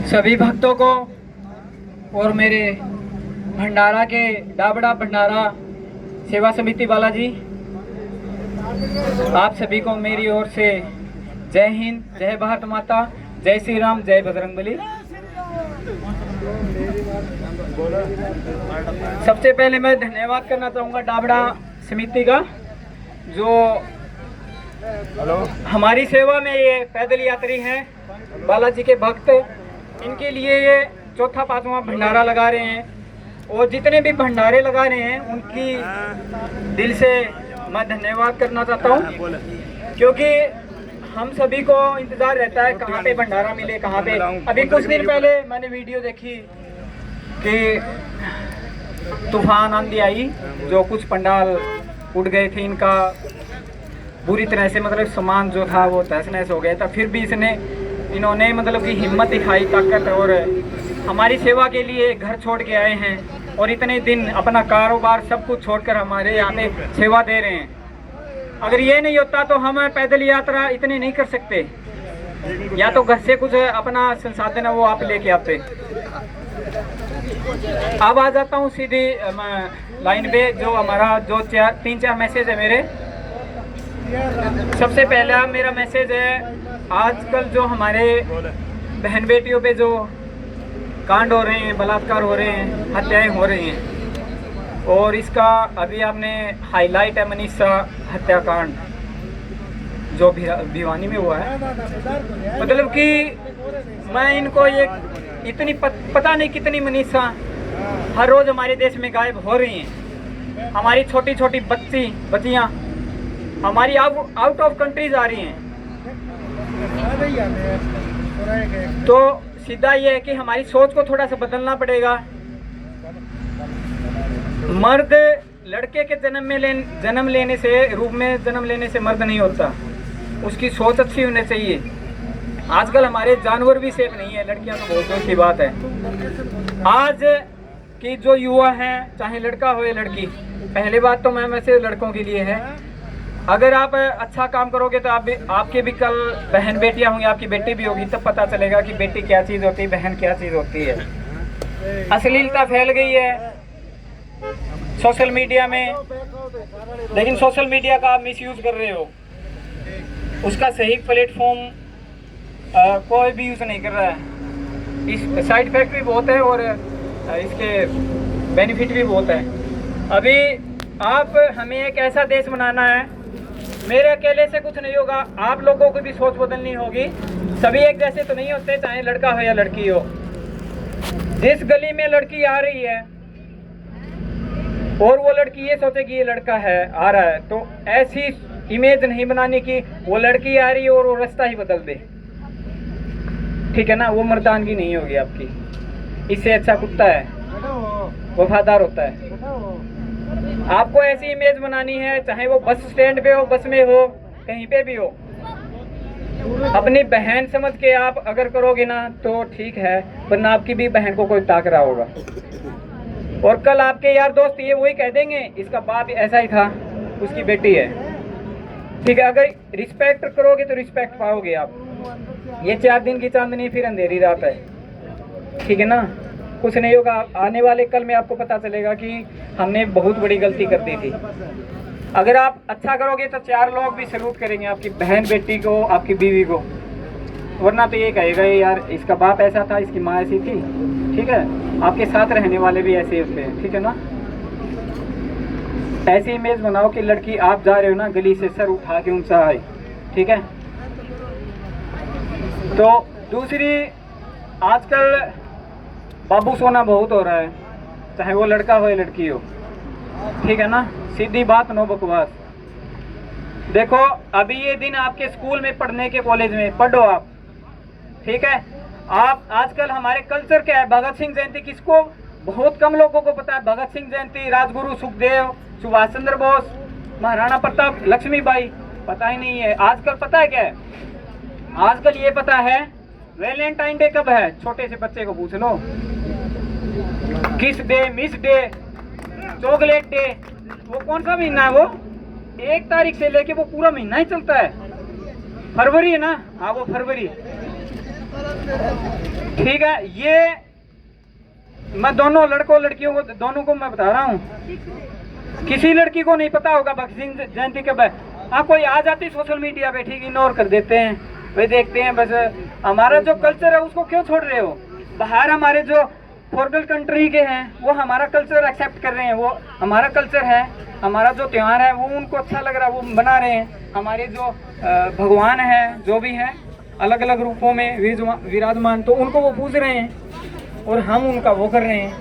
सभी भक्तों को और मेरे भंडारा के डाबड़ा भंडारा सेवा समिति बालाजी, आप सभी को मेरी ओर से जय हिंद, जय भारत माता, जय श्री राम, जय बजरंगबली। सबसे पहले मैं धन्यवाद करना चाहूँगा डाबड़ा समिति का, जो हमारी सेवा में ये पैदल यात्री हैं, बालाजी के भक्त, इनके लिए ये चौथा पांचवा भंडारा लगा रहे हैं। और जितने भी भंडारे लगा रहे हैं उनकी दिल से मैं धन्यवाद करना चाहता हूँ, क्योंकि हम सभी को इंतज़ार रहता है कहाँ पे भंडारा मिले, कहाँ पे। अभी कुछ दिन पहले मैंने वीडियो देखी कि तूफान आंधी आई, जो कुछ पंडाल उड़ गए थे, इनका बुरी तरह से मतलब सामान जो था वो तहस नहस हो गया था। फिर भी इन्होंने मतलब कि हिम्मत दिखाई, ताकत, और हमारी सेवा के लिए घर छोड़ के आए हैं और इतने दिन अपना कारोबार सब कुछ छोड़कर हमारे यहाँ पे सेवा दे रहे हैं। अगर ये नहीं होता तो हम पैदल यात्रा इतनी नहीं कर सकते, या तो घर से कुछ अपना संसाधन है वो आप लेके आते। अब आ जाता हूँ सीधी लाइन पे, जो हमारा जो तीन चार मैसेज है मेरे। सबसे पहला मेरा मैसेज है, आजकल जो हमारे बहन बेटियों पे जो कांड हो रहे हैं, बलात्कार हो रहे हैं, हत्याएं हो रही हैं, और इसका अभी आपने हाईलाइट है मनीषा हत्याकांड जो भिवानी में हुआ है। मतलब कि मैं इनको ये इतनी पता नहीं कितनी मनीषा हर रोज हमारे देश में गायब हो रही हैं। हमारी छोटी छोटी बच्चियां हमारी आउट ऑफ कंट्री जा रही हैं। तो सीधा ये है कि हमारी सोच को थोड़ा सा बदलना पड़ेगा। मर्द लड़के के जन्म लेने से, रूप में जन्म लेने से मर्द नहीं होता, उसकी सोच अच्छी होनी चाहिए। आजकल हमारे जानवर भी सेफ नहीं है, लड़कियां तो बहुत दूर की बात है। आज की जो युवा हैं, चाहे लड़का हो या लड़की, पहले बात तो मैं वैसे लड़कों के लिए है, अगर आप अच्छा काम करोगे तो आपके भी कल बहन बेटियां होंगी, आपकी बेटी भी होगी, तब पता चलेगा कि बेटी क्या चीज़ होती है, बहन क्या चीज़ होती है। अश्लीलता फैल गई है सोशल मीडिया में, लेकिन सोशल मीडिया का आप मिसयूज कर रहे हो। उसका सही प्लेटफॉर्म कोई भी यूज़ नहीं कर रहा है। इस साइड इफेक्ट भी बहुत है और इसके बेनिफिट भी बहुत है। अभी हमें एक ऐसा देश बनाना है, मेरे अकेले से कुछ नहीं होगा, आप लोगों को भी सोच बदलनी होगी। सभी एक जैसे तो नहीं होते, चाहे लड़का हो या लड़की हो। जिस गली में लड़की आ रही है और वो लड़की ये सोचे कि ये लड़का है आ रहा है, तो ऐसी इमेज नहीं बनानी कि वो लड़की आ रही है और वो रास्ता ही बदल दे, ठीक है ना। वो मर्दानगी नहीं होगी आपकी। इससे अच्छा कुत्ता है, वफादार होता है। आपको ऐसी इमेज बनानी है, चाहे वो बस स्टैंड पे हो, बस में हो, कहीं पे भी हो, अपनी बहन समझ के आप अगर करोगे ना तो ठीक है, वरना आपकी भी बहन को कोई ताक रहा होगा। और कल आपके यार दोस्त ये वही कह देंगे, इसका बाप ऐसा ही था, उसकी बेटी है, ठीक है। अगर रिस्पेक्ट करोगे तो रिस्पेक्ट पाओगे आप। ये 4 दिन की चांदनी, फिर अंधेरी रात है, ठीक है ना। कुछ नहीं होगा, आने वाले कल में आपको पता चलेगा कि हमने बहुत बड़ी गलती कर दी थी। अगर आप अच्छा करोगे तो 4 लोग भी सैल्यूट करेंगे, आपकी बहन बेटी को, आपकी बीवी को, वरना तो ये कहेगा यार इसका बाप ऐसा था, इसकी माँ ऐसी थी, ठीक है। आपके साथ रहने वाले भी ऐसे होते हैं, ठीक है ना। ऐसी इमेज बनाओ कि लड़की आप जा रहे हो ना, गली से सर उठा के ऊंचा आए, ठीक है। तो दूसरी, आजकल बाबू सोना बहुत हो रहा है, चाहे वो लड़का हो या लड़की हो, ठीक है ना। सीधी बात, नो बकवास। देखो अभी ये दिन आपके स्कूल में पढ़ने के, कॉलेज में पढ़ो आप, ठीक है। आप आजकल हमारे कल्चर क्या है, भगत सिंह जयंती किसको, बहुत कम लोगों को पता है। भगत सिंह जयंती, राजगुरु सुखदेव, सुभाष चंद्र बोस, महाराणा प्रताप, लक्ष्मीबाई, पता ही नहीं है। आजकल पता है क्या है, आजकल ये पता है वैलेंटाइन डे कब है, छोटे से बच्चे को पूछ लो। किस day, miss day, chocolate day, वो कौन सा महीना है वो, 1 तारीख से लेके वो पूरा महीना ही चलता है। फरवरी है ना, हाँ वो फरवरी, ठीक है। ये मैं दोनों लड़कों लड़कियों को दोनों को मैं बता रहा हूँ, किसी लड़की को नहीं पता होगा बख्शी जयंती कब है। हाँ कोई आ जाती सोशल मीडिया पे, ठीक, इग्नोर कर देते हैं, वे देखते हैं बस। हमारा जो कल्चर है उसको क्यों छोड़ रहे हो? बाहर हमारे जो फॉरेन कंट्री के हैं वो हमारा कल्चर एक्सेप्ट कर रहे हैं, वो हमारा कल्चर है, हमारा जो त्यौहार है वो उनको अच्छा लग रहा है, वो बना रहे हैं। हमारे जो भगवान है जो भी हैं अलग अलग रूपों में विराजमान, तो उनको वो पूज रहे हैं और हम उनका वो कर रहे हैं।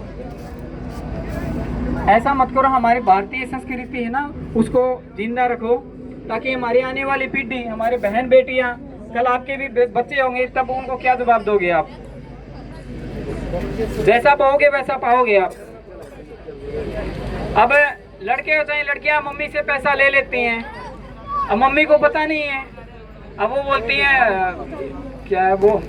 ऐसा मत करो, हमारी भारतीय संस्कृति है ना उसको जिंदा रखो, ताकि हमारी आने वाली पीढ़ी, हमारे बहन बेटियां, कल आपके भी बच्चे होंगे, तब उनको क्या जवाब दोगे आप? जैसा पाओगे वैसा पाओगे आप। अब लड़के हो चाहे लड़कियां मम्मी से पैसा ले लेती हैं, अब मम्मी को पता नहीं है, अब वो बोलती हैं क्या है वो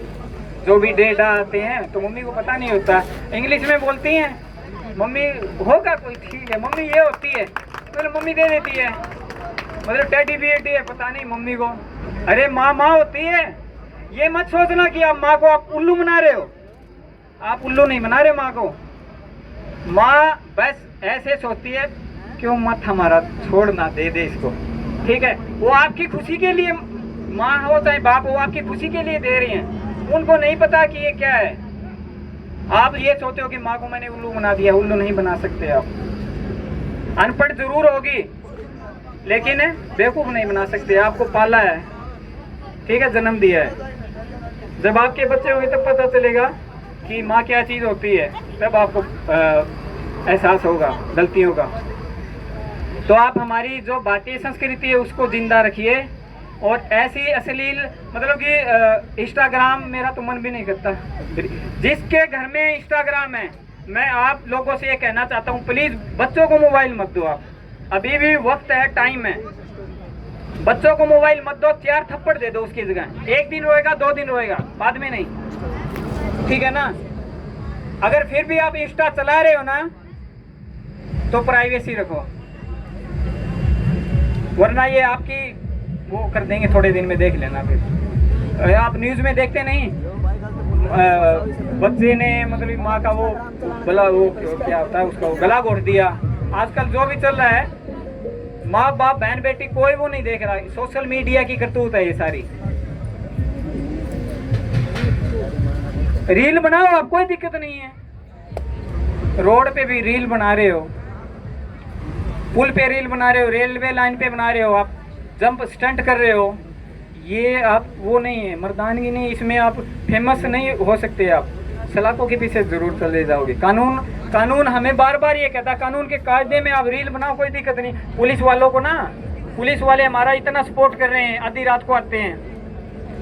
जो भी डेटा आते हैं तो मम्मी को पता नहीं होता, इंग्लिश में बोलती हैं मम्मी होगा कोई, ठीक है मम्मी ये होती है, तो मम्मी दे देती है, मतलब टेडी बियर है पता नहीं मम्मी को। अरे माँ माँ होती है, ये मत सोचना कि आप माँ को आप उल्लू बना रहे हो, आप उल्लू नहीं बना रहे माँ को। माँ बस ऐसे सोचती है क्यों मत हमारा छोड़ना, दे दे इसको, ठीक है। वो आपकी खुशी के लिए, माँ हो चाहे बाप हो, आपकी खुशी के लिए दे रही हैं, उनको नहीं पता कि ये क्या है। आप ये सोचते हो कि माँ को मैंने उल्लू बना दिया, उल्लू नहीं बना सकते आप। अनपढ़ जरूर होगी लेकिन बेवकूफ नहीं बना सकते, आपको पाला है, ठीक है, जन्म दिया है। जब आपके बच्चे होंगे तब पता चलेगा कि माँ क्या चीज़ होती है, तब आपको एहसास होगा गलतियों का। तो आप हमारी जो भारतीय संस्कृति है उसको जिंदा रखिए, और ऐसी अश्लील, मतलब कि इंस्टाग्राम मेरा तो मन भी नहीं करता। जिसके घर में इंस्टाग्राम है, मैं आप लोगों से ये कहना चाहता हूँ, प्लीज़ बच्चों को मोबाइल मत दो। आप अभी भी वक्त है, टाइम है, बच्चों को मोबाइल मत दो, 4 थप्पड़ दे दो उसकी जगह। 1 दिन रोएगा 2 दिन रोएगा, बाद में नहीं, ठीक है ना। अगर फिर भी आप इंस्टा चला रहे हो ना तो प्राइवेसी रखो, वरना ये आपकी वो कर देंगे, थोड़े दिन में देख लेना। फिर आप न्यूज़ में देखते नहीं, बच्चे ने मतलब माँ का वो गला, वो क्या होता है उसका, गला घोट दिया। आजकल जो भी चल रहा है, माँ बाप बहन बेटी कोई वो नहीं देख रहा, सोशल मीडिया की करतूत है ये सारी। रील बनाओ आप, कोई दिक्कत नहीं है, रोड पे भी रील बना रहे हो, पुल पे रील बना रहे हो, रेलवे लाइन पे बना रहे हो, आप जंप स्टंट कर रहे हो, ये आप वो नहीं है, मर्दानगी नहीं, इसमें आप फेमस नहीं हो सकते, आप सलाखों के पीछे जरूर चले जाओगे। कानून हमें बार बार ये कहता है, कानून के कायदे में आप रील बनाओ, कोई दिक्कत नहीं। पुलिस वालों को ना, पुलिस वाले हमारा इतना सपोर्ट कर रहे हैं, आधी रात को आते हैं,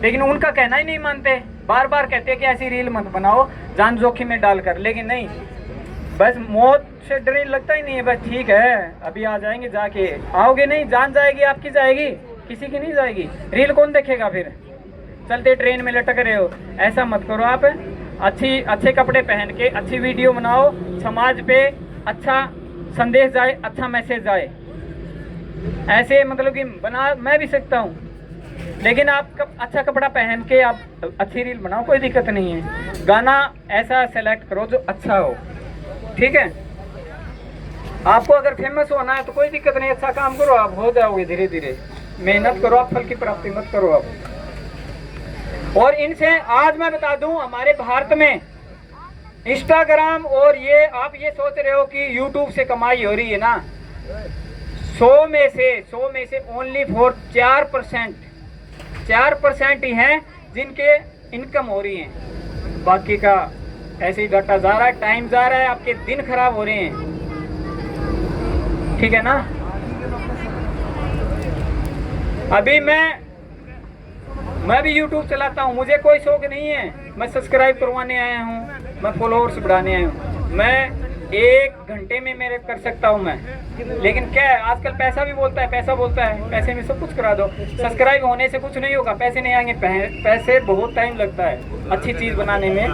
लेकिन उनका कहना ही नहीं मानते, बार बार कहते हैं कि ऐसी रील मत बनाओ जान जोखिम में डालकर, लेकिन नहीं, बस मौत से डर लगता ही नहीं है, बस ठीक है अभी आ जाएंगे, जाके आओगे नहीं, जान जाएगी आपकी, जाएगी किसी की नहीं जाएगी। रील कौन देखेगा फिर, चलते ट्रेन में लटक रहे हो, ऐसा मत करो आप। अच्छे कपड़े पहन के अच्छी वीडियो बनाओ, समाज पे अच्छा संदेश जाए, अच्छा मैसेज जाए, ऐसे मतलब कि बना मैं भी सकता हूँ, लेकिन आप अच्छा कपड़ा पहन के आप अच्छी रील बनाओ, कोई दिक्कत नहीं है। गाना ऐसा सेलेक्ट करो जो अच्छा हो, ठीक है। आपको अगर फेमस होना है तो कोई दिक्कत नहीं, अच्छा काम करो, आप हो जाओगे धीरे धीरे, मेहनत करो आप, फल की प्राप्ति मत करो आप। और इनसे आज मैं बता दूं, हमारे भारत में इंस्टाग्राम और ये आप ये सोच रहे हो कि यूट्यूब से कमाई हो रही है ना, 100 में से ओनली फॉर 4% ही हैं जिनके इनकम हो रही है, बाकी का ऐसे ही घटा जा रहा है, टाइम जा रहा है, आपके दिन खराब हो रहे हैं, ठीक है ना। अभी मैं भी YouTube चलाता हूँ, मुझे कोई शौक नहीं है, मैं सब्सक्राइब करवाने आया हूँ, मैं फॉलोअर्स बढ़ाने आया हूँ, मैं 1 घंटे में मेरे कर सकता हूँ मैं, लेकिन क्या है आजकल पैसा भी बोलता है, पैसा बोलता है, पैसे में सब कुछ करा दो। सब्सक्राइब होने से कुछ नहीं होगा, पैसे नहीं आएंगे, पैसे बहुत टाइम लगता है अच्छी चीज़ बनाने में,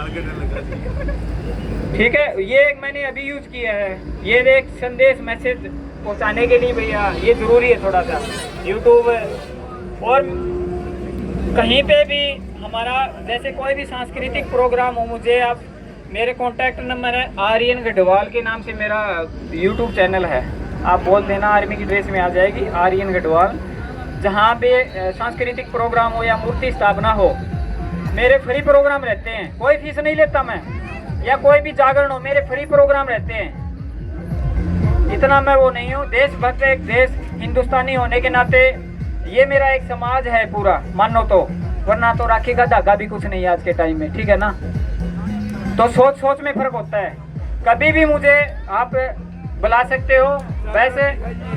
ठीक है। ये एक मैंने अभी यूज किया है, ये एक संदेश मैसेज पहुंचाने के लिए भैया, ये ज़रूरी है थोड़ा सा यूट्यूब। और कहीं पे भी हमारा जैसे कोई भी सांस्कृतिक प्रोग्राम हो, मुझे आप मेरे कॉन्टैक्ट नंबर है आर्यन गढ़वाल के नाम से मेरा यूट्यूब चैनल है, आप बोल देना आर्मी की ड्रेस में आ जाएगी आर्यन गढ़वाल। जहाँ पे सांस्कृतिक प्रोग्राम हो या मूर्ति स्थापना हो, मेरे फ्री प्रोग्राम रहते हैं, कोई फीस नहीं लेता मैं, या कोई भी जागरण हो मेरे फ्री प्रोग्राम रहते हैं। इतना मैं वो नहीं हूँ, देशभक्त एक देश हिंदुस्तानी होने के नाते ये मेरा एक समाज है पूरा, मानो तो, वरना तो राखी का धागा भी कुछ नहीं है आज के टाइम में, ठीक है ना। तो सोच सोच में फर्क होता है। कभी भी मुझे आप बुला सकते हो। वैसे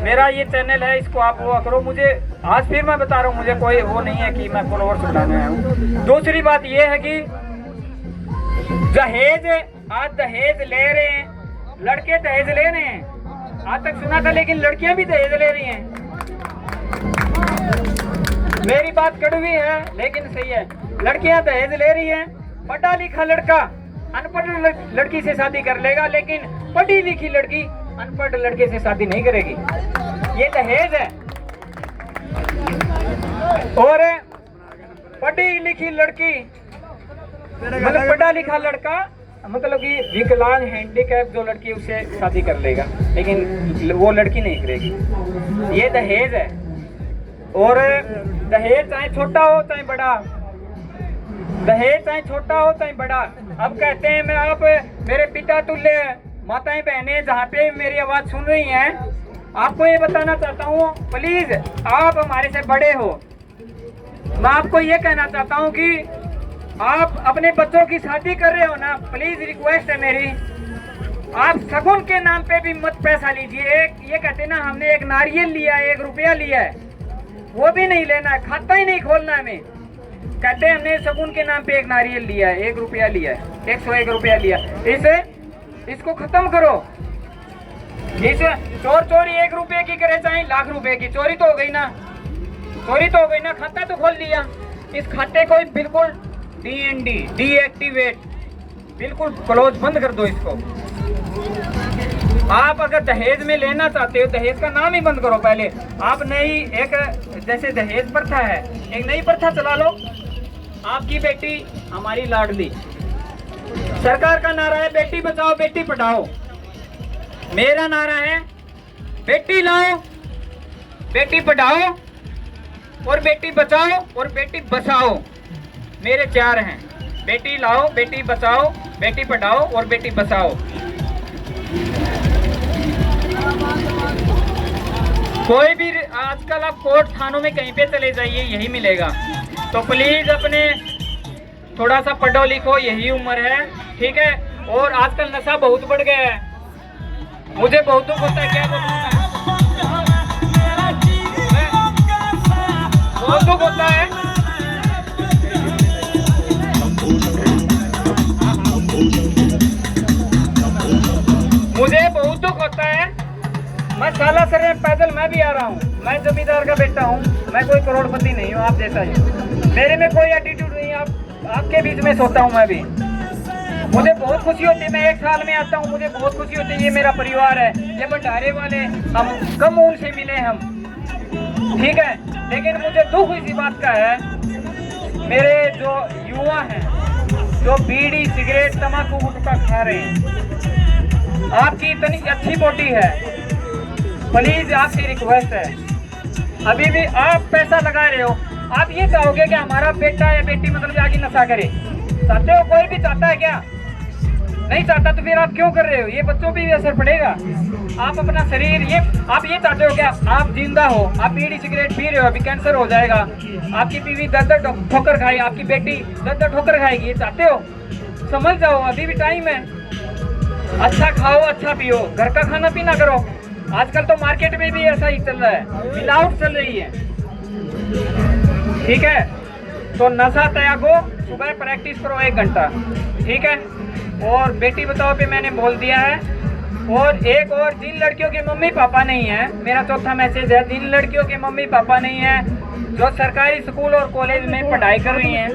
मेरा ये चैनल है, इसको आप वो करो। मुझे आज फिर मैं बता रहा हूँ, मुझे कोई वो नहीं है कि मैं फॉलोअर्स बढ़ाने आया हूँ। दूसरी बात ये है कि दहेज, आज दहेज ले रहे हैं, लड़के दहेज ले रहे हैं, आज तक सुना था, लेकिन लड़कियां भी दहेज ले रही हैं। मेरी बात कड़वी है लेकिन सही है, लड़कियां दहेज ले रही हैं। पढ़ा लिखा लड़का अनपढ़ लड़की से शादी कर लेगा, लेकिन पढ़ी लिखी लड़की अनपढ़ लड़के से शादी नहीं करेगी, ये दहेज है। और पढ़ी लिखी लड़की मतलब पढ़ा लिखा लड़का मतलब कि विकलांग हैंडीकैप जो लड़की उससे शादी कर लेगा, लेकिन वो लड़की नहीं करेगी, ये दहेज है। और दहेज चाहे छोटा हो चाहे बड़ा, दहेज चाहे छोटा हो चाहे बड़ा। अब कहते हैं मैं आप मेरे पिता तुल्य माताएं बहनें जहाँ पे मेरी आवाज़ सुन रही हैं, आपको ये बताना चाहता हूँ, प्लीज़ आप हमारे से बड़े हो, मैं आपको ये कहना चाहता हूँ कि आप अपने बच्चों की शादी कर रहे हो ना, प्लीज़ रिक्वेस्ट है मेरी, आप शगुन के नाम पे भी मत पैसा लीजिए। एक ये कहते ना हमने एक नारियल लिया है, 1 रुपया लिया है, वो भी नहीं लेना है, खाता ही नहीं खोलना है। हमें कहते हैं हमने शगुन के नाम पे एक नारियल लिया है, 1 रुपया लिया है, 101 रुपया लिया, इसको खत्म करो। इस चोरी 1 रुपये की करे चाहे लाख रुपए की, चोरी तो हो गई ना, चोरी तो हो गई ना, खाता तो खोल दिया। इस खाते को बिल्कुल डीएक्टिवेट, बिल्कुल क्लोज बंद कर दो इसको। आप अगर दहेज में लेना चाहते हो, दहेज का नाम ही बंद करो पहले। आप नई एक जैसे दहेज प्रथा है, एक नई प्रथा चला लो, आपकी बेटी हमारी लाडली। सरकार का नारा है बेटी बचाओ बेटी पढ़ाओ, मेरा नारा है बेटी लाओ बेटी पढ़ाओ और बेटी बचाओ और बेटी बचाओ। मेरे 4 हैं, बेटी लाओ बेटी बचाओ बेटी पढ़ाओ और बेटी बचाओ। कोई भी आजकल आप कोर्ट थानों में कहीं पे चले जाइए, यही मिलेगा। तो प्लीज अपने थोड़ा सा पढ़ो लिखो, यही उम्र है, ठीक है। और आजकल नशा बहुत बढ़ गया है, मुझे बहुत दुख होता है, क्या बहुत दुख होता है। मुझे बहुत दुख होता है, मैं साला सर में पैदल मैं भी आ रहा हूँ, मैं जमींदार का बेटा हूँ, मैं कोई करोड़पति नहीं हूँ आप जैसा ही, मेरे में कोई एटीट्यूड नहीं। आपके बीच में सोता हूँ मैं भी, मुझे बहुत खुशी होती है, मैं 1 साल में आता हूँ, मुझे बहुत खुशी होती है। ये मेरा परिवार है, ये भंडारे वाले, हम कम उम्र से मिले हम, ठीक है। लेकिन मुझे दुख इसी बात का है, मेरे जो युवा हैं जो बीड़ी सिगरेट तम्बाकू गुटखा खा रहे हैं, आपकी इतनी अच्छी बॉडी है, प्लीज आपकी रिक्वेस्ट है, अभी भी आप पैसा लगा रहे हो, आप ये चाहोगे कि हमारा बेटा या बेटी मतलब जाके नशा करे? चाहते हो? कोई भी चाहता है क्या? नहीं चाहता, तो फिर आप क्यों कर रहे हो? ये बच्चों पे भी असर पड़ेगा। आप अपना शरीर आप ये चाहते हो क्या आप जिंदा हो? आप बीड़ी सिगरेट पी रहे हो, अभी कैंसर हो जाएगा, आपकी बीवी 10 ठोकर खाएगी, आपकी बेटी 10 ठोकर खाएगी, ये चाहते हो? समझ जाओ, अभी भी टाइम है, अच्छा खाओ अच्छा पियो, घर का खाना पीना करो। आजकल तो मार्केट में भी ऐसा ही चल रहा है, मिलावट चल रही है, ठीक है। तो नशा त्यागो, सुबह प्रैक्टिस करो 1 घंटा, ठीक है। और बेटी बचाओ पे मैंने बोल दिया है। और एक और, जिन लड़कियों के मम्मी पापा नहीं है, मेरा चौथा मैसेज है, जिन लड़कियों के मम्मी पापा नहीं है, जो सरकारी स्कूल और कॉलेज में पढ़ाई कर रही हैं,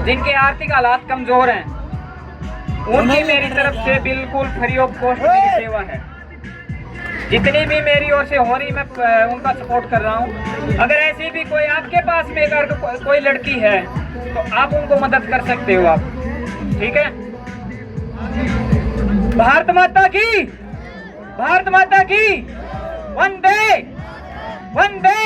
जिनके आर्थिक हालात कमजोर हैं, उनकी मेरी तरफ से बिल्कुल फ्री ऑफ कॉस्ट मेरी सेवा है। जितनी भी मेरी ओर से हो रही मैं उनका सपोर्ट कर रहा हूँ। अगर ऐसी भी कोई आपके पास में अगर कोई लड़की है तो आप उनको मदद कर सकते हो आप, ठीक है। भारत माता की, भारत माता की, वंदे वंदे।